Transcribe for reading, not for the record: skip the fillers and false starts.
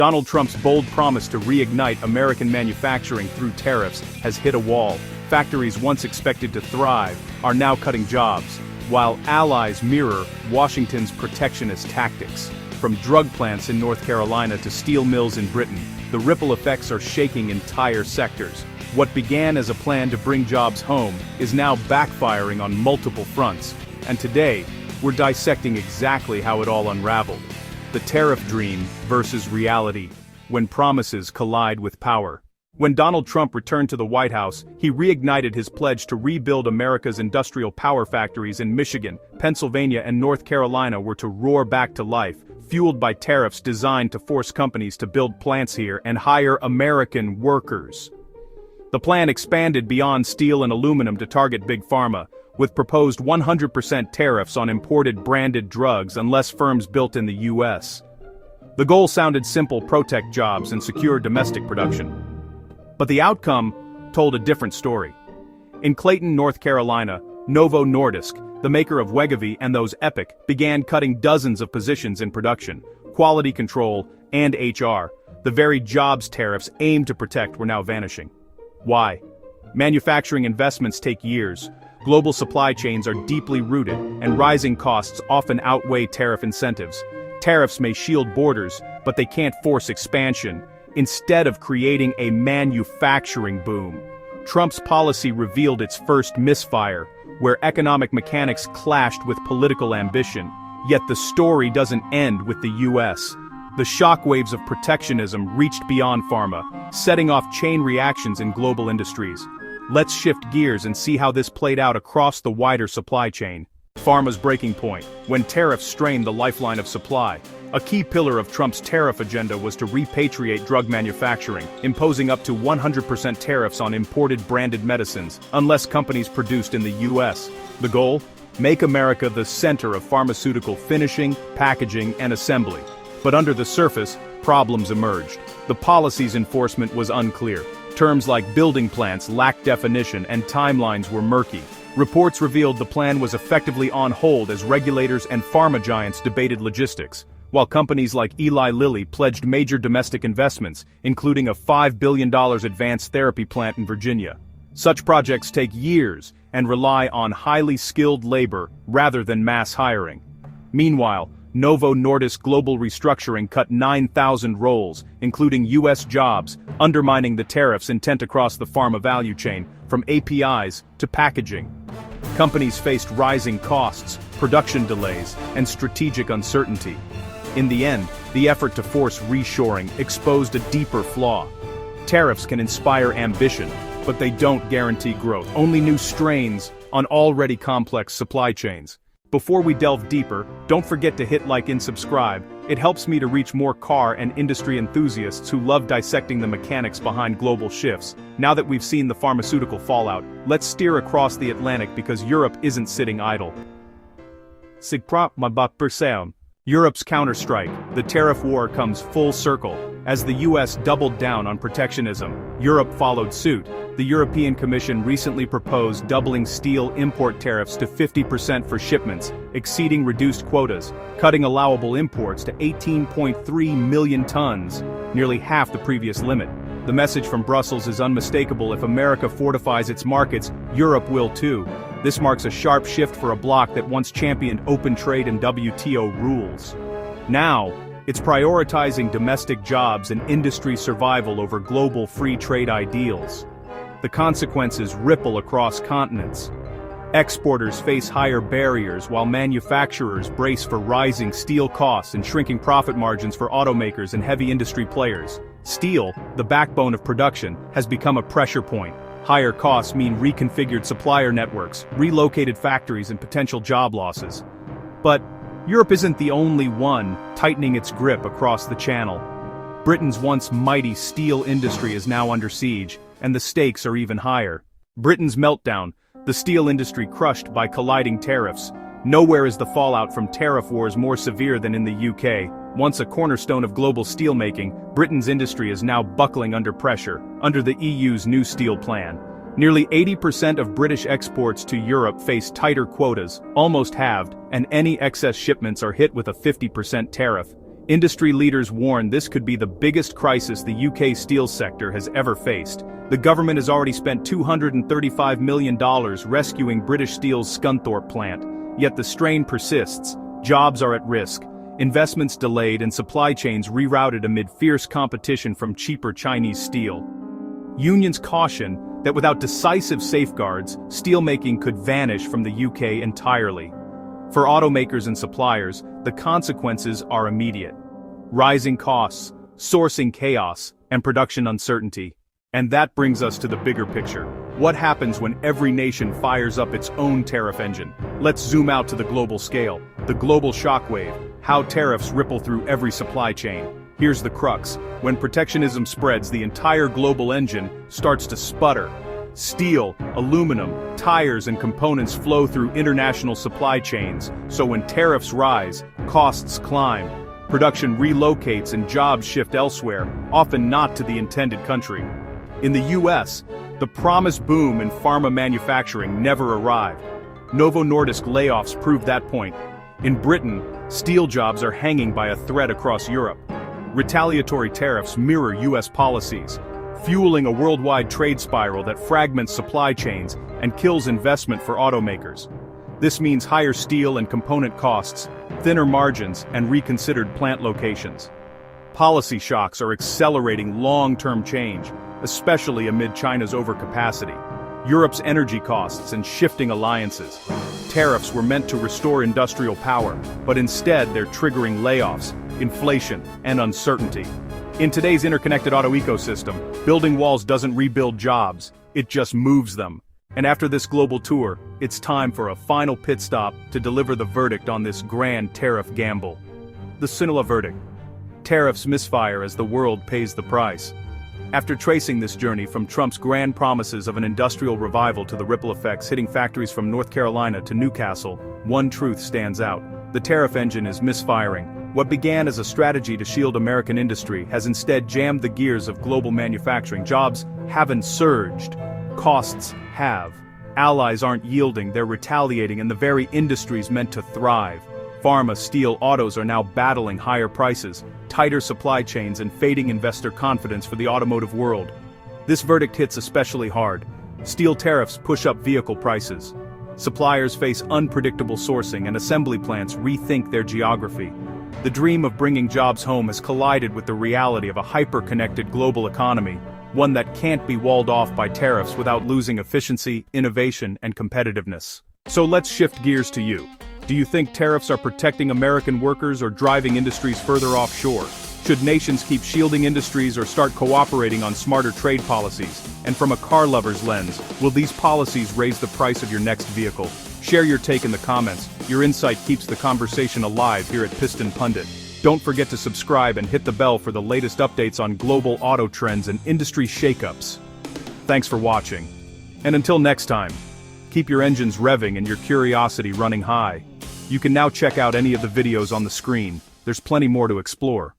Donald Trump's bold promise to reignite American manufacturing through tariffs has hit a wall. Factories once expected to thrive are now cutting jobs, while allies mirror Washington's protectionist tactics. From drug plants in North Carolina to steel mills in Britain, the ripple effects are shaking entire sectors. What began as a plan to bring jobs home is now backfiring on multiple fronts. And today, we're dissecting exactly how it all unraveled. The tariff dream versus reality, when promises collide with power. When Donald Trump returned to the White House, he reignited his pledge to rebuild America's industrial power factories in Michigan, Pennsylvania, and North Carolina were to roar back to life, fueled by tariffs designed to force companies to build plants here and hire American workers. The plan expanded beyond steel and aluminum to target Big Pharma, with proposed 100% tariffs on imported branded drugs unless firms built in the U.S. The goal sounded simple: protect jobs and secure domestic production. But the outcome told a different story. In Clayton, North Carolina, Novo Nordisk, the maker of Wegovy and those Epic, began cutting dozens of positions in production, quality control, and HR. The very jobs tariffs aimed to protect were now vanishing. Why? Manufacturing investments take years, global supply chains are deeply rooted, and rising costs often outweigh tariff incentives. Tariffs may shield borders, but they can't force expansion. Instead of creating a manufacturing boom, Trump's policy revealed its first misfire, where economic mechanics clashed with political ambition. Yet the story doesn't end with the U.S. The shockwaves of protectionism reached beyond pharma, setting off chain reactions in global industries. Let's shift gears and see how this played out across the wider supply chain. Pharma's breaking point, when tariffs strained the lifeline of supply. A key pillar of Trump's tariff agenda was to repatriate drug manufacturing, imposing up to 100% tariffs on imported branded medicines, unless companies produced in the U.S. The goal? Make America the center of pharmaceutical finishing, packaging, and assembly. But under the surface, problems emerged. The policy's enforcement was unclear. Terms like building plants lacked definition and timelines were murky. Reports revealed the plan was effectively on hold as regulators and pharma giants debated logistics, while companies like Eli Lilly pledged major domestic investments, including a $5 billion advanced therapy plant in Virginia. Such projects take years and rely on highly skilled labor rather than mass hiring. Meanwhile, Novo Nordisk global restructuring cut 9,000 roles, including U.S. jobs, undermining the tariffs intent across the pharma value chain, from APIs to packaging. Companies faced rising costs, production delays, and strategic uncertainty. In the end, the effort to force reshoring exposed a deeper flaw. Tariffs can inspire ambition, but they don't guarantee growth, only new strains on already complex supply chains. Before we delve deeper, don't forget to hit like and subscribe. It helps me to reach more car and industry enthusiasts who love dissecting the mechanics behind global shifts. Now that we've seen the pharmaceutical fallout, let's steer across the Atlantic because Europe isn't sitting idle. Europe's counterstrike, the tariff war, comes full circle. As the US doubled down on protectionism, Europe followed suit. The European Commission recently proposed doubling steel import tariffs to 50% for shipments, exceeding reduced quotas, cutting allowable imports to 18.3 million tons, nearly half the previous limit. The message from Brussels is unmistakable: if America fortifies its markets, Europe will too. This marks a sharp shift for a bloc that once championed open trade and WTO rules. Now, it's prioritizing domestic jobs and industry survival over global free trade ideals. The consequences ripple across continents. Exporters face higher barriers while manufacturers brace for rising steel costs and shrinking profit margins for automakers and heavy industry players. Steel, the backbone of production, has become a pressure point. Higher costs mean reconfigured supplier networks, relocated factories, and potential job losses. But Europe isn't the only one tightening its grip across the Channel. Britain's once mighty steel industry is now under siege, and the stakes are even higher. Britain's meltdown, the steel industry crushed by colliding tariffs. Nowhere is the fallout from tariff wars more severe than in the UK. Once a cornerstone of global steelmaking, Britain's industry is now buckling under pressure, under the EU's new steel plan. Nearly 80% of British exports to Europe face tighter quotas, almost halved, and any excess shipments are hit with a 50% tariff. Industry leaders warn this could be the biggest crisis the UK steel sector has ever faced. The government has already spent $235 million rescuing British Steel's Scunthorpe plant, yet the strain persists. Jobs are at risk, investments delayed and supply chains rerouted amid fierce competition from cheaper Chinese steel. Unions caution that without decisive safeguards, steelmaking could vanish from the UK entirely. For automakers and suppliers, the consequences are immediate. Rising costs, sourcing chaos, and production uncertainty. And that brings us to the bigger picture. What happens when every nation fires up its own tariff engine? Let's zoom out to the global scale. The global shockwave, how tariffs ripple through every supply chain. Here's the crux. When protectionism spreads, the entire global engine starts to sputter. Steel, aluminum, tires and components flow through international supply chains, so when tariffs rise, costs climb. Production relocates and jobs shift elsewhere, often not to the intended country. In the US, the promised boom in pharma manufacturing never arrived. Novo Nordisk layoffs proved that point. In Britain, steel jobs are hanging by a thread across Europe. Retaliatory tariffs mirror US policies, fueling a worldwide trade spiral that fragments supply chains and kills investment for automakers. This means higher steel and component costs, thinner margins, and reconsidered plant locations. Policy shocks are accelerating long-term change, especially amid China's overcapacity, Europe's energy costs and shifting alliances. Tariffs were meant to restore industrial power, but instead they're triggering layoffs, inflation, and uncertainty. In today's interconnected auto ecosystem, building walls doesn't rebuild jobs, it just moves them. And after this global tour, it's time for a final pit stop to deliver the verdict on this grand tariff gamble. The Sinhala verdict. Tariffs misfire as the world pays the price. After tracing this journey from Trump's grand promises of an industrial revival to the ripple effects hitting factories from North Carolina to Newcastle, one truth stands out. The tariff engine is misfiring. What began as a strategy to shield American industry has instead jammed the gears of global manufacturing. Jobs haven't surged. Costs have. Allies aren't yielding, they're retaliating, and the very industries meant to thrive. Pharma, steel, autos are now battling higher prices, tighter supply chains, and fading investor confidence for the automotive world. This verdict hits especially hard. Steel tariffs push up vehicle prices. Suppliers face unpredictable sourcing, and assembly plants rethink their geography. The dream of bringing jobs home has collided with the reality of a hyper-connected global economy, one that can't be walled off by tariffs without losing efficiency, innovation, and competitiveness. So let's shift gears to you. Do you think tariffs are protecting American workers or driving industries further offshore? Should nations keep shielding industries or start cooperating on smarter trade policies? And from a car lover's lens, will these policies raise the price of your next vehicle? Share your take in the comments. Your insight keeps the conversation alive here at Piston Pundit. Don't forget to subscribe and hit the bell for the latest updates on global auto trends and industry shakeups. Thanks for watching. And until next time, keep your engines revving and your curiosity running high. You can now check out any of the videos on the screen. There's plenty more to explore.